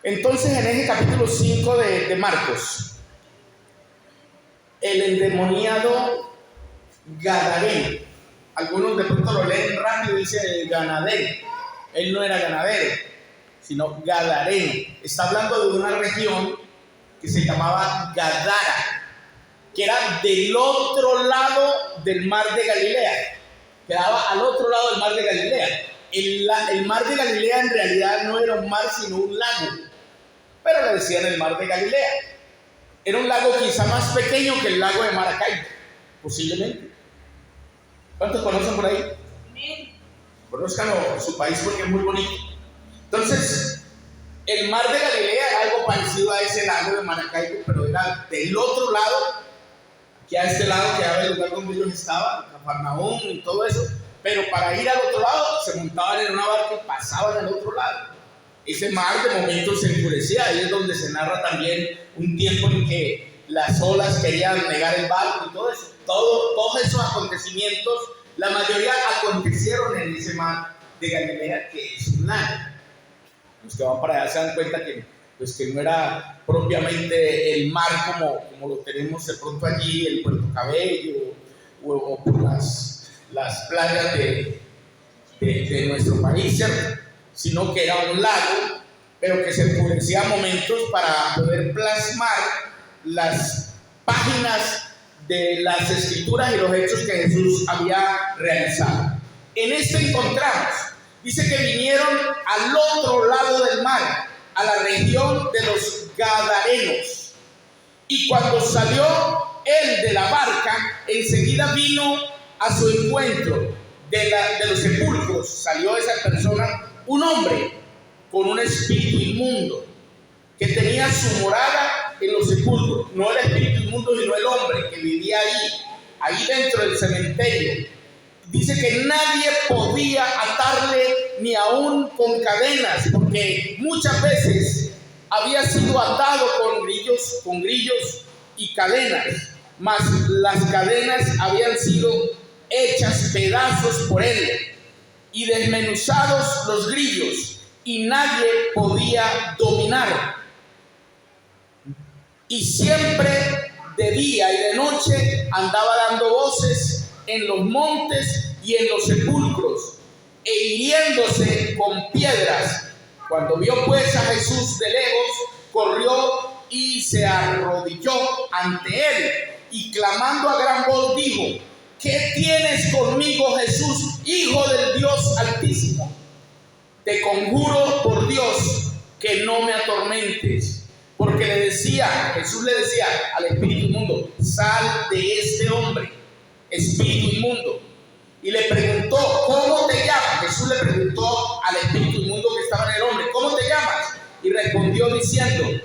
Entonces, en ese capítulo 5 de Marcos, el endemoniado Gadareno, algunos de pronto lo leen rápido y dice ganadero. Él no era ganadero, sino Gadareno. Está hablando de una región que se llamaba Gadara, que era del otro lado del mar de Galilea. Quedaba al otro lado del mar de Galilea. El mar de Galilea en realidad no era un mar, sino un lago, pero le decían el mar de Galilea. Era un lago quizá más pequeño que el lago de Maracaibo, posiblemente. ¿Cuántos conocen por ahí? Conozcan su país porque es muy bonito. Entonces, el mar de Galilea era algo parecido a ese lago de Maracaibo, pero era del otro lado, que a este lado quedaba el lugar donde ellos estaban, Cafarnaúm y todo eso. Pero para ir al otro lado, se montaban en una barca y pasaban al otro lado. Ese mar de momento se enfurecía. Ahí es donde se narra también un tiempo en que las olas querían negar el barco y todo eso. Todos esos acontecimientos, la mayoría acontecieron en ese mar de Galilea, que es un lago. Los que van para allá se dan cuenta que, pues, que no era propiamente el mar como lo tenemos de pronto allí, el Puerto Cabello, o por las playas de nuestro país, ¿cierto? Sino que era un lago, pero que se enfurecía a momentos para poder plasmar las páginas de las escrituras y los hechos que Jesús había realizado. En esto encontramos, dice que vinieron al otro lado del mar, a la región de los Gadarenos, y cuando salió él de la barca, enseguida vino a su encuentro de los sepulcros. Salió esa persona, un hombre con un espíritu inmundo, que tenía su morada en los sepulcros. No el espíritu inmundo, sino el hombre que vivía ahí dentro del cementerio. Dice que nadie podía atarle ni aún con cadenas, porque muchas veces había sido atado con grillos y cadenas, mas las cadenas habían sido hechas pedazos por él y desmenuzados los grillos, y nadie podía dominar. Y siempre de día y de noche andaba dando voces en los montes y en los sepulcros, e hiriéndose con piedras. Cuando vio pues a Jesús de lejos, corrió y se arrodilló ante él, y clamando a gran voz dijo: ¿qué tienes conmigo, Jesús, Hijo del Dios Altísimo? Te conjuro por Dios que no me atormentes. Porque Jesús le decía al espíritu inmundo: sal de este hombre, espíritu inmundo. Y le preguntó: ¿cómo te llamas? Jesús le preguntó al espíritu inmundo que estaba en el hombre: ¿cómo te llamas? Y respondió diciendo: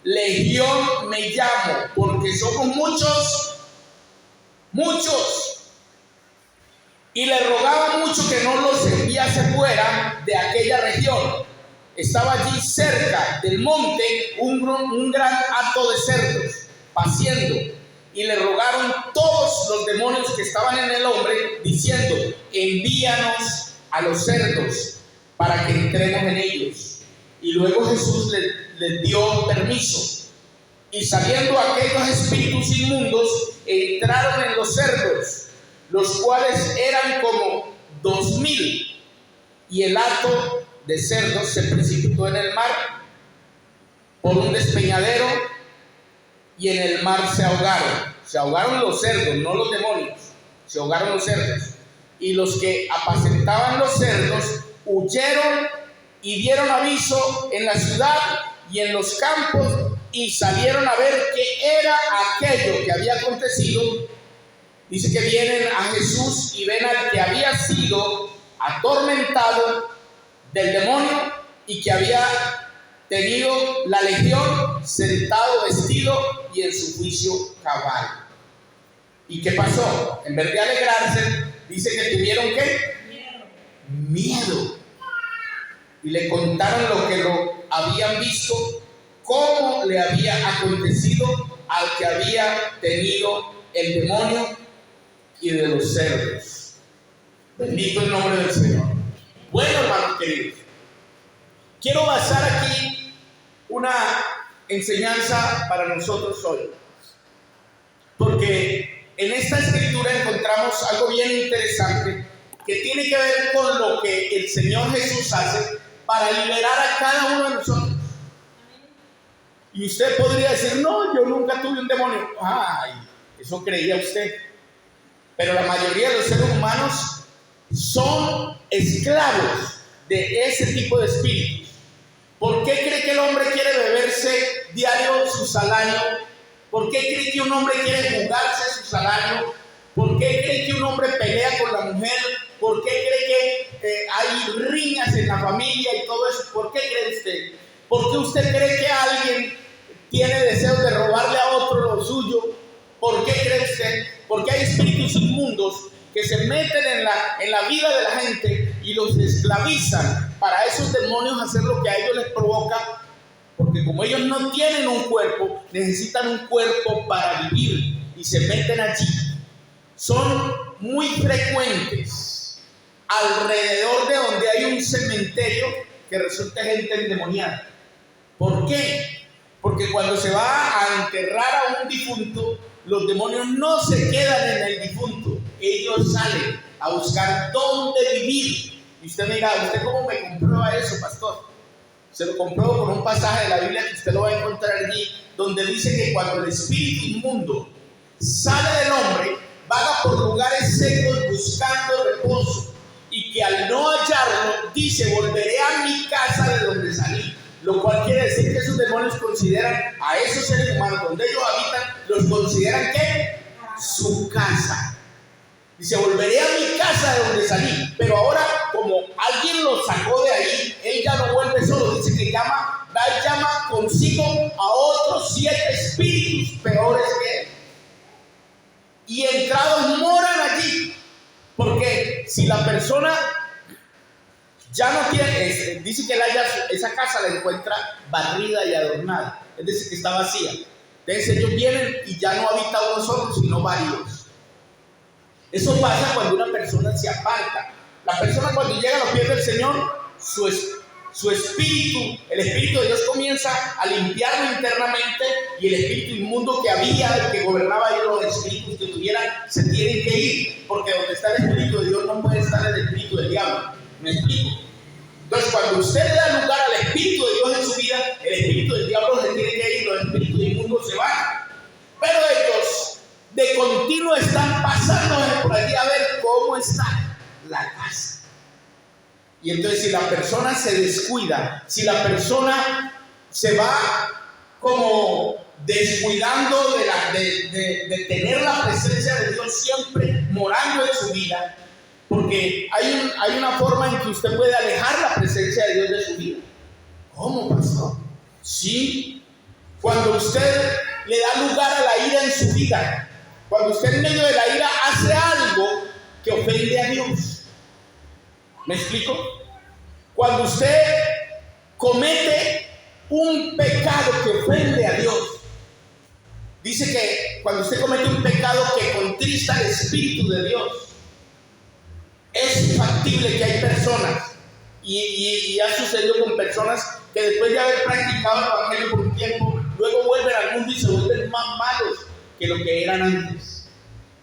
Legión me llamo, porque somos muchos. Y le rogaba mucho que no los enviase fuera de aquella región. Estaba allí cerca del monte un gran hato de cerdos paciendo, y le rogaron todos los demonios que estaban en el hombre, diciendo: envíanos a los cerdos para que entremos en ellos. Y luego Jesús les dio permiso, y saliendo aquellos espíritus inmundos, entraron en los cerdos, los cuales eran como 2000, y el hato de cerdos se precipitó en el mar por un despeñadero, y en el mar se ahogaron los cerdos, no los demonios, se ahogaron los cerdos. Y los que apacentaban los cerdos huyeron y dieron aviso en la ciudad y en los campos, y salieron a ver qué era aquello que había acontecido. Dice que vienen a Jesús y ven al que había sido atormentado del demonio y que había tenido la legión, sentado, vestido y en su juicio cabal. ¿Y qué pasó? En vez de alegrarse, dice que tuvieron ¿qué? Miedo. Y le contaron lo que lo habían visto, cómo le había acontecido al que había tenido el demonio y de los cerdos. Bendito el nombre del Señor. Bueno, hermanos queridos, quiero basar aquí una enseñanza para nosotros hoy. Porque en esta escritura encontramos algo bien interesante que tiene que ver con lo que el Señor Jesús hace para liberar a cada uno de nosotros. Y usted podría decir, no, yo nunca tuve un demonio. Ay, eso creía usted. Pero la mayoría de los seres humanos son esclavos de ese tipo de espíritus. ¿Por qué cree que el hombre quiere beberse diario su salario? ¿Por qué cree que un hombre quiere jugarse su salario? ¿Por qué cree que un hombre pelea con la mujer? ¿Por qué cree que hay riñas en la familia y todo eso? ¿Por qué cree usted? ¿Por qué usted cree que alguien tiene deseos de robarle a otro lo suyo? ¿Por qué cree usted? Porque hay espíritus inmundos que se meten en la vida de la gente y los esclavizan para esos demonios hacer lo que a ellos les provoca, porque como ellos no tienen un cuerpo, necesitan un cuerpo para vivir y se meten allí. Son muy frecuentes alrededor de donde hay un cementerio que resulta gente endemoniada. ¿Por qué? Porque cuando se va a enterrar a un difunto, los demonios no se quedan en el difunto, ellos salen a buscar dónde vivir. Y usted me dirá, ¿usted cómo me comprueba eso, pastor? Se lo compruebo con un pasaje de la Biblia que usted lo va a encontrar allí, donde dice que cuando el espíritu inmundo sale del hombre, vaga por lugares secos buscando reposo, y que al no hallarlo, dice, volveré a mi casa de donde salí. Lo cual quiere decir que esos demonios consideran a esos seres humanos donde ellos habitan, los consideran ¿qué? Su casa. Dice, volveré a mi casa de donde salí. Pero ahora, como alguien lo sacó de ahí, él ya no vuelve solo. Dice que llama consigo a otros 7 espíritus peores que él. Y entrados moran allí. Porque si la persona ya no tiene, dice que esa casa la encuentra barrida y adornada, es decir, que está vacía. Entonces ellos vienen y ya no habita uno solo, sino varios. Eso pasa cuando una persona se aparta. La persona cuando llega a los pies del Señor, su espíritu, el Espíritu de Dios comienza a limpiarlo internamente, y el espíritu inmundo que había, que gobernaba ahí, los espíritus que tuvieran, se tienen que ir, porque donde está el Espíritu de Dios no puede estar el espíritu del diablo. ¿Me explico? Entonces, cuando usted le da lugar al Espíritu de Dios en su vida, el espíritu del diablo se tiene que ir, los espíritus inmundos se van. Pero ellos de continuo están pasando por allí a ver cómo está la casa. Y entonces, si la persona se descuida, si la persona se va como descuidando de tener la presencia de Dios siempre morando en su vida, porque hay una forma en que usted puede alejar la presencia de Dios de su vida. ¿Cómo, pastor? Sí, cuando usted le da lugar a la ira en su vida, cuando usted en medio de la ira hace algo que ofende a Dios. ¿Me explico? Cuando usted comete un pecado que ofende a Dios, dice que cuando usted comete un pecado que contrista al Espíritu de Dios, es factible que hay personas, y ha sucedido con personas que después de haber practicado el evangelio por un tiempo, luego vuelven al mundo y se vuelven más malos que lo que eran antes.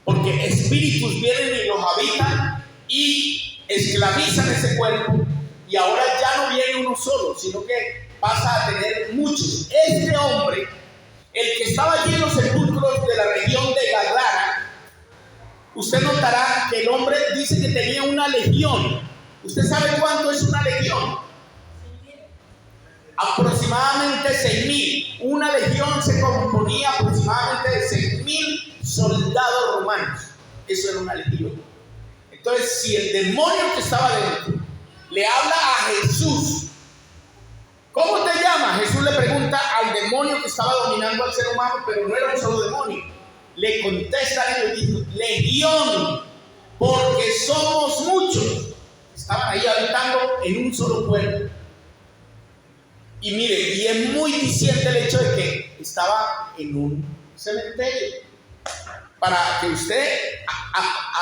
Porque espíritus vienen y los habitan y esclavizan ese cuerpo, y ahora ya no viene uno solo, sino que pasa a tener muchos. Este hombre, el que estaba allí en los sepulcros de la región de Gadara, usted notará que el hombre dice que tenía una legión. ¿Usted sabe cuánto es una legión? Aproximadamente 6,000. Una legión se componía aproximadamente de 6,000 soldados romanos. Eso era una legión. Entonces, si el demonio que estaba dentro le habla a Jesús, ¿cómo te llamas? Jesús le pregunta al demonio que estaba dominando al ser humano, pero no era un solo demonio. Le contesta y le dice, legión, porque somos muchos. Estaban ahí habitando en un solo pueblo. Y mire, y es muy diciente el hecho de que estaba en un cementerio, para que usted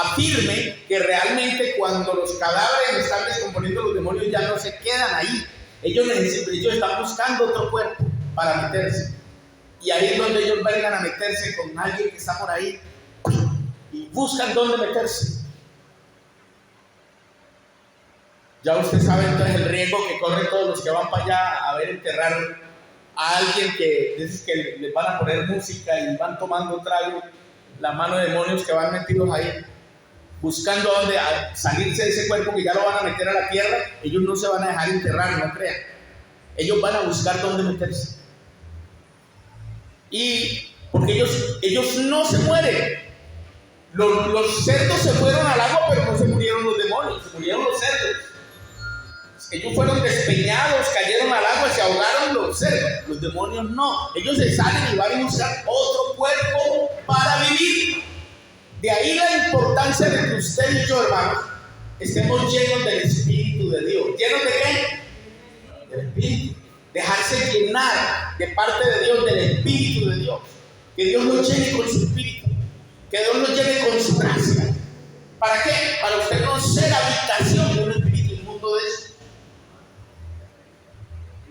afirme que realmente cuando los cadáveres están descomponiendo, los demonios ya no se quedan ahí. Ellos están buscando otro cuerpo. para meterse. Y ahí es donde ellos vengan a meterse con alguien que está por ahí y buscan dónde meterse. Ya usted sabe entonces el riesgo que corren todos los que van para allá a ver enterrar a alguien que dices que les van a poner música y van tomando trago, la mano de demonios que van metidos ahí, buscando dónde salirse de ese cuerpo que ya lo van a meter a la tierra. Ellos no se van a dejar enterrar, no crean. Ellos van a buscar dónde meterse. Y porque ellos no se mueren. Los cerdos se fueron al agua, pero no se murieron los demonios, se murieron los cerdos. Ellos fueron despeñados, cayeron al agua, se ahogaron los cerdos. Los demonios no. Ellos se salen y van a buscar otro cuerpo para vivir. De ahí la importancia de que usted y yo, hermanos, estemos llenos del Espíritu de Dios. ¿Llenos de qué? Del Espíritu. Dejarse llenar de parte de Dios, del Espíritu de Dios. Que Dios nos llene con su Espíritu. Que Dios nos llene con su gracia. ¿Para qué? Para usted no ser habitación de un espíritu inmundo de eso.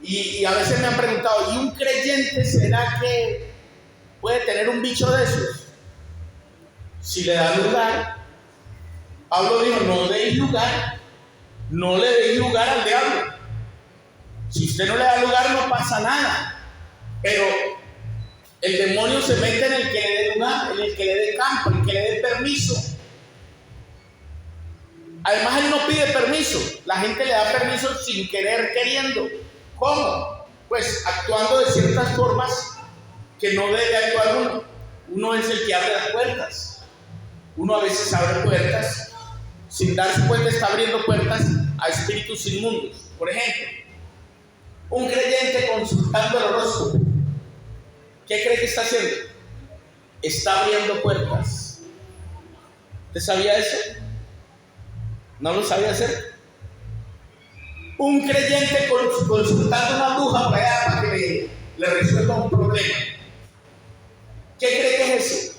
Y a veces me han preguntado, ¿y un creyente será que puede tener un bicho de esos? Si le da lugar, Pablo dijo, no deis lugar, no le deis lugar al diablo. Si usted no le da lugar, no pasa nada. Pero el demonio se mete en el que le dé lugar, en el que le dé campo, en el que le dé permiso. Además, él no pide permiso. La gente le da permiso sin querer, queriendo. ¿Cómo? Pues actuando de ciertas formas que no debe actuar uno. Uno es el que abre las puertas. Uno a veces abre puertas, sin darse cuenta está abriendo puertas a espíritus inmundos. Por ejemplo, un creyente consultando el horóscopo. ¿Qué cree que está haciendo? Está abriendo puertas. ¿Usted sabía eso? ¿No lo sabía hacer? Un creyente consultando a una bruja para allá para que le resuelva un problema. ¿Qué cree que es eso?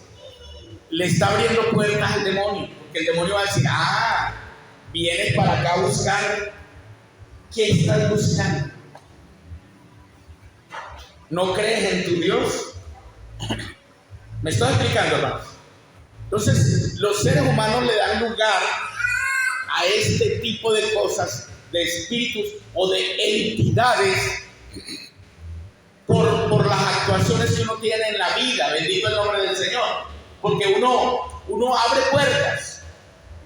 Le está abriendo puertas al demonio, porque el demonio va a decir, vienes para acá a buscar. ¿Qué estás buscando? ¿No crees en tu Dios? ¿Me estoy explicando, hermanos? Entonces, los seres humanos le dan lugar a este tipo de cosas, de espíritus o de entidades, por las actuaciones que uno tiene en la vida. Bendito el nombre del Señor. Porque uno abre puertas.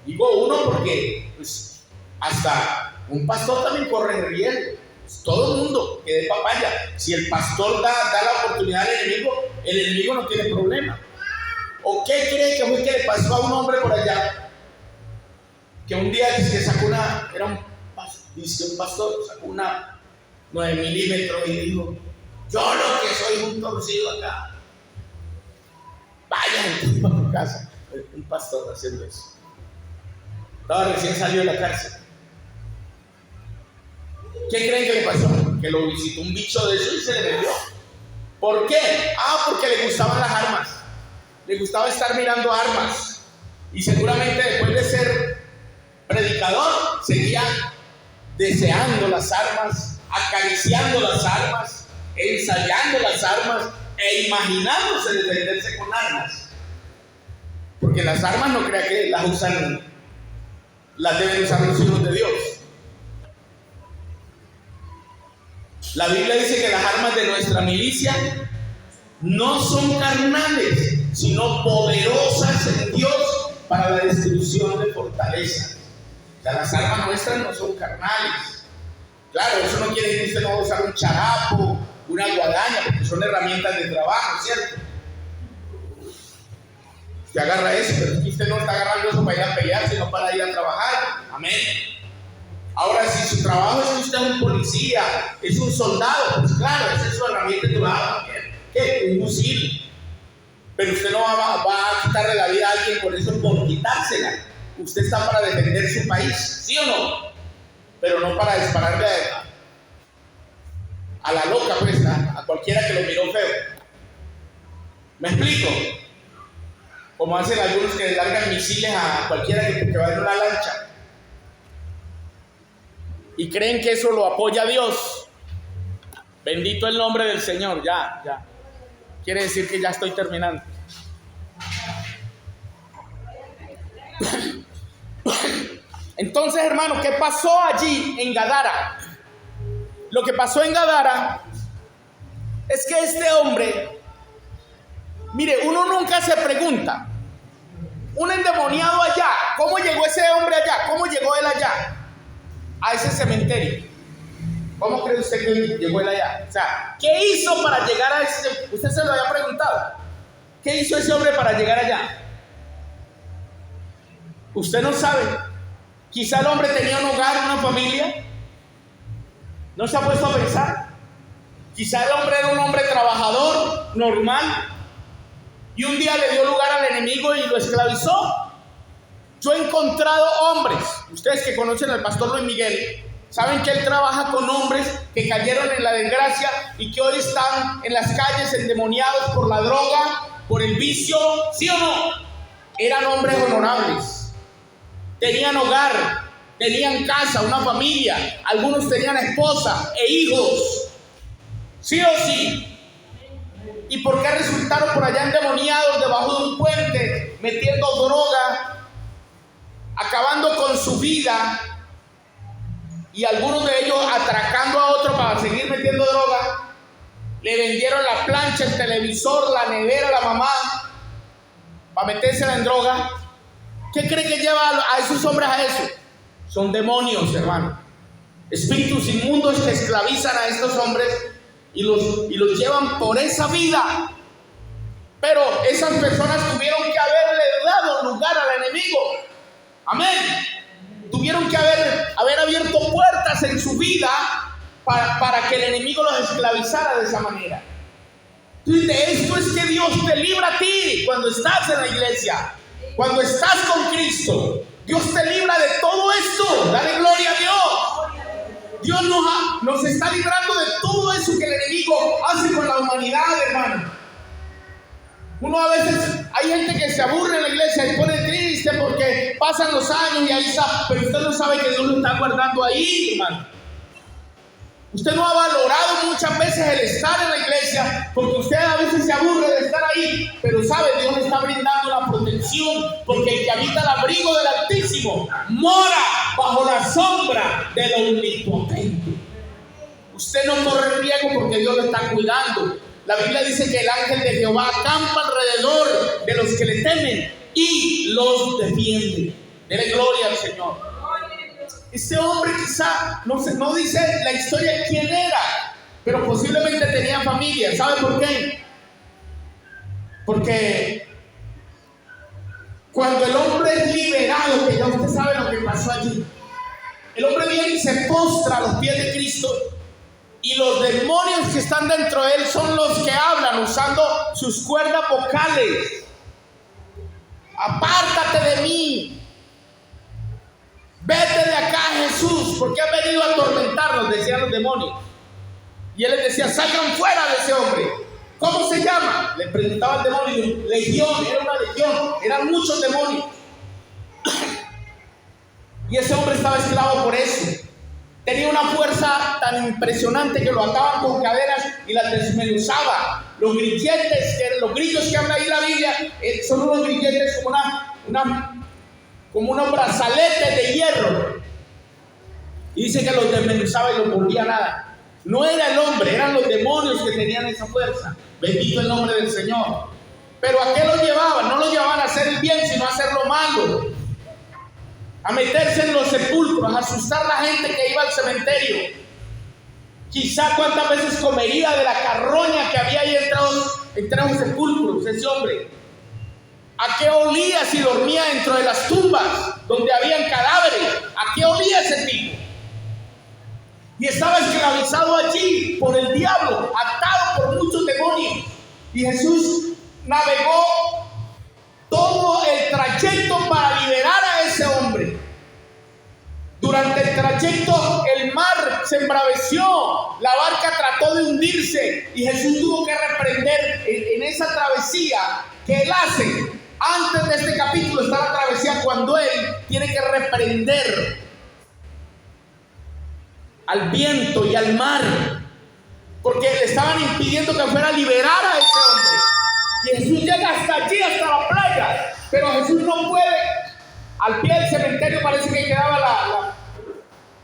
Digo uno porque pues, hasta un pastor también corre riesgo. Pues, todo el mundo que dé papaya. Si el pastor da la oportunidad al enemigo, el enemigo no tiene problema. ¿O qué cree que fue que le pasó a un hombre por allá? Que un día dice que sacó un pastor sacó una 9 milímetros y dijo, yo lo que soy un torcido acá. Vaya a tu casa. Un pastor haciendo eso. Estaba recién salió de la cárcel. ¿Qué creen que le pasó? Que lo visitó un bicho de eso y se le vendió. ¿Por qué? Porque le gustaban las armas. Le gustaba estar mirando armas. Y seguramente después de ser predicador, seguía deseando las armas, acariciando las armas, ensayando las armas e imaginándose defenderse con armas. Porque las armas no crea que las usan, las deben usar los hijos de Dios. La Biblia dice que las armas de nuestra milicia no son carnales, sino poderosas en Dios para la destrucción de fortalezas. O sea, las armas nuestras no son carnales. Claro, eso no quiere decir que usted no va a usar un charapo, una guadaña, porque son herramientas de trabajo, ¿cierto? Usted agarra eso, pero usted no está agarrando eso para ir a pelear, sino para ir a trabajar. Amén. Ahora, si su trabajo es que usted es un policía, es un soldado, pues claro, esa es su herramienta de trabajo. ¿Qué? Un fusil. Pero usted no va a quitarle la vida a alguien por eso, por quitársela. Usted está para defender su país, ¿sí o no? Pero no para dispararle a la loca, pues, a cualquiera que lo miró feo. ¿Me explico? Como hacen algunos que le largan misiles a cualquiera que va en una lancha. Y creen que eso lo apoya a Dios. Bendito el nombre del Señor. Ya. Quiere decir que ya estoy terminando. Entonces, hermano, ¿qué pasó allí en Gadara? Lo que pasó en Gadara es que este hombre, mire, uno nunca se pregunta, un endemoniado allá, ¿cómo llegó ese hombre allá? ¿Cómo llegó él allá? A ese cementerio. ¿Cómo cree usted que llegó él allá? O sea, ¿qué hizo para llegar a ese? Usted se lo había preguntado. ¿Qué hizo ese hombre para llegar allá? Usted no sabe. Quizá el hombre tenía un hogar, una familia. ¿No se ha puesto a pensar? Quizá el hombre era un hombre trabajador, normal, y un día le dio lugar al enemigo y lo esclavizó. Yo he encontrado hombres, ustedes que conocen al pastor Luis Miguel, saben que él trabaja con hombres que cayeron en la desgracia y que hoy están en las calles endemoniados por la droga, por el vicio, ¿sí o no? Eran hombres honorables, tenían hogar, tenían casa, una familia, algunos tenían esposa e hijos, ¿sí o sí? ¿Y por qué resultaron por allá endemoniados debajo de un puente, metiendo droga, acabando con su vida, y algunos de ellos atracando a otros para seguir metiendo droga? Le vendieron la plancha, el televisor, la nevera, la mamá, para metérsela en droga. ¿Qué cree que lleva a esos hombres a eso? Son demonios, hermano. Espíritus inmundos que esclavizan a estos hombres y los llevan por esa vida. Pero esas personas tuvieron que haberle dado lugar al enemigo. Amén. Tuvieron que haber abierto puertas en su vida para que el enemigo los esclavizara de esa manera. Entonces, de esto es que Dios te libra a ti cuando estás en la iglesia, cuando estás con Cristo. Dios te libra de todo esto. Dale gloria a Dios. Dios nos está librando de todo eso que el enemigo hace con la humanidad, hermano. Uno a veces, hay gente que se aburre en la iglesia y pone triste porque pasan los años y ahí está, pero usted no sabe que Dios lo está guardando ahí, hermano. Usted no ha valorado muchas veces el estar en la iglesia porque usted a veces se aburre de estar ahí, pero sabe, Dios le está brindando la protección, porque el que habita el abrigo del Altísimo mora bajo la sombra del Omnipotente. Usted no corre riesgo porque Dios lo está cuidando. La Biblia dice que el ángel de Jehová acampa alrededor de los que le temen y los defiende. Dele gloria al Señor. Este hombre quizá no dice la historia de quién era, pero posiblemente tenía familia. ¿Sabe por qué? Porque cuando el hombre es liberado, que ya usted sabe lo que pasó allí, el hombre viene y se postra a los pies de Cristo, y los demonios que están dentro de él son los que hablan usando sus cuerdas vocales. Apártate de mí, vete de acá, Jesús, porque has venido a atormentarnos, decían los demonios. Y él les decía, salgan fuera de ese hombre. ¿Cómo se llama? Le preguntaba al demonio. Legión, era una legión, eran muchos demonios. Y ese hombre estaba esclavo por eso. Tenía una fuerza tan impresionante que lo ataban con cadenas y las desmenuzaba. Los grilletes, los grillos que habla ahí la Biblia, son unos grilletes como unos brazaletes de hierro. Y dice que los desmenuzaba y los volvía nada. No era el hombre, eran los demonios que tenían esa fuerza. Bendito el nombre del Señor. Pero ¿a qué los llevaban? No los llevaban a hacer el bien, sino a hacer lo malo. A meterse en los sepulcros, a asustar a la gente que iba al cementerio. Quizá cuántas veces comería de la carroña que había ahí entre los sepulcros ese hombre. ¿A qué olía si dormía dentro de las tumbas donde habían cadáveres? ¿A qué olía ese tipo? Y estaba esclavizado allí por el diablo, atado por muchos demonios. Y Jesús navegó todo el trayecto para liberar a ese hombre. Durante el trayecto el mar se embraveció, la barca trató de hundirse y Jesús tuvo que reprender en esa travesía que él hace. Antes de este capítulo está la travesía cuando él tiene que reprender al viento y al mar, porque estaban impidiendo que fuera a liberar a ese hombre. Y Jesús llega hasta allí, hasta la playa, pero Jesús no puede. Al pie del cementerio parece que quedaba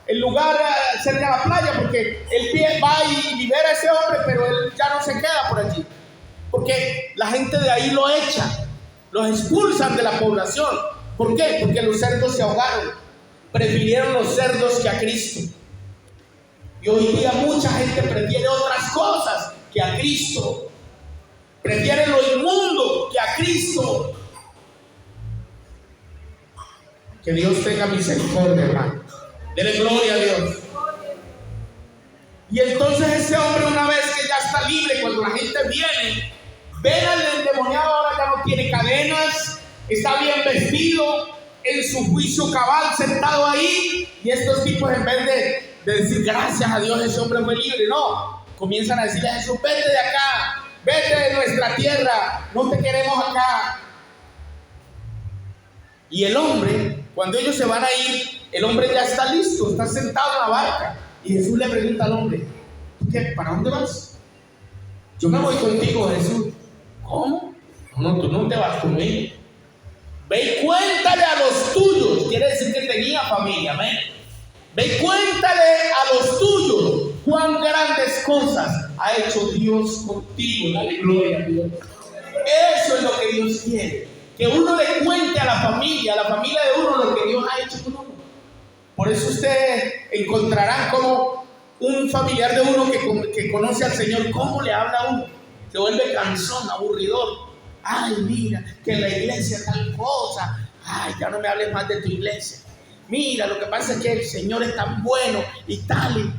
el lugar cerca de la playa, porque el pie va y libera a ese hombre, pero él ya no se queda por allí, porque la gente de ahí lo echa, los expulsan de la población. ¿Por qué? Porque los cerdos se ahogaron, prefirieron los cerdos que a Cristo. Y hoy día mucha gente prefiere otras cosas que a Cristo, prefiere lo inmundo que a Cristo. Que Dios tenga misericordia, hermano. Dele gloria a Dios. Y entonces ese hombre, una vez que ya está libre, cuando la gente viene, ven al endemoniado, ahora ya no tiene cadenas, está bien vestido, en su juicio cabal, sentado ahí, y estos tipos, en vez de decir gracias a Dios, ese hombre fue libre, no, comienzan a decirle a Jesús: vete de acá, vete de nuestra tierra, no te queremos acá. Y el hombre, cuando ellos se van a ir, el hombre ya está listo, está sentado en la barca. Y Jesús le pregunta al hombre: ¿tú qué? ¿Para dónde vas? Yo me voy contigo, Jesús. ¿Cómo? No, tú no te vas conmigo. Ve y cuéntale a los tuyos. Quiere decir que tenía familia, amén. Ve y cuéntale a los tuyos cuán grandes cosas ha hecho Dios contigo. Dale gloria a Dios. Eso es lo que Dios quiere. Que uno le cuente a la familia de uno, lo que Dios ha hecho con uno. Por eso ustedes encontrarán como un familiar de uno que conoce al Señor, cómo le habla a uno. Se vuelve cansón, aburridor. Ay, mira, que en la iglesia tal cosa. Ay, ya no me hables más de tu iglesia. Mira, lo que pasa es que el Señor es tan bueno y tal.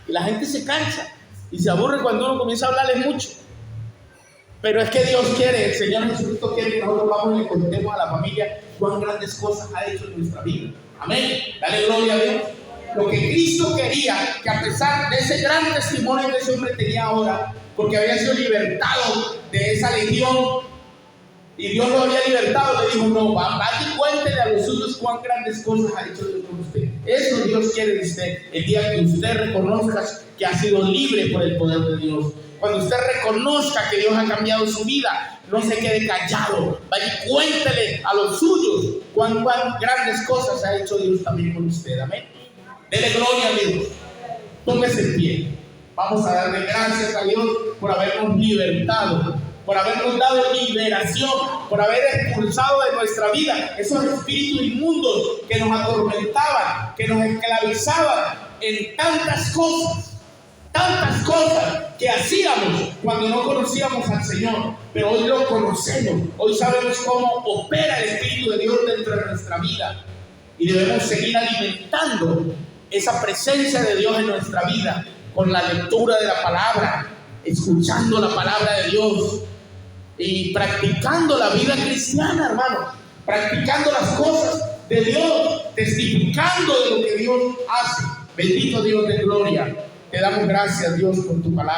Y la gente se cansa y se aburre cuando uno comienza a hablarles mucho. Pero es que Dios quiere, el Señor Jesucristo quiere que nosotros vamos y le contemos a la familia cuán grandes cosas ha hecho en nuestra vida. Amén. Dale gloria a Dios. Lo que Cristo quería, que a pesar de ese gran testimonio que ese hombre tenía ahora, porque había sido libertado de esa legión, y Dios lo había libertado, le dijo: no, vaya y cuéntele a los suyos cuán grandes cosas ha hecho Dios con usted. Eso Dios quiere de usted, el día que usted reconozca que ha sido libre por el poder de Dios. Cuando usted reconozca que Dios ha cambiado su vida, no se quede callado. Vaya y cuéntele a los suyos cuán grandes cosas ha hecho Dios también con usted. Amén. Dele gloria a Dios. Póngase en pie. Vamos a darle gracias a Dios por habernos libertado, por habernos dado liberación, por haber expulsado de nuestra vida esos espíritus inmundos que nos atormentaban, que nos esclavizaban en tantas cosas que hacíamos cuando no conocíamos al Señor. Pero hoy lo conocemos, hoy sabemos cómo opera el Espíritu de Dios dentro de nuestra vida, y debemos seguir alimentando esa presencia de Dios en nuestra vida con la lectura de la palabra, escuchando la palabra de Dios y practicando la vida cristiana, hermano, practicando las cosas de Dios, testificando de lo que Dios hace. Bendito Dios de gloria. Te damos gracias, Dios, por tu palabra.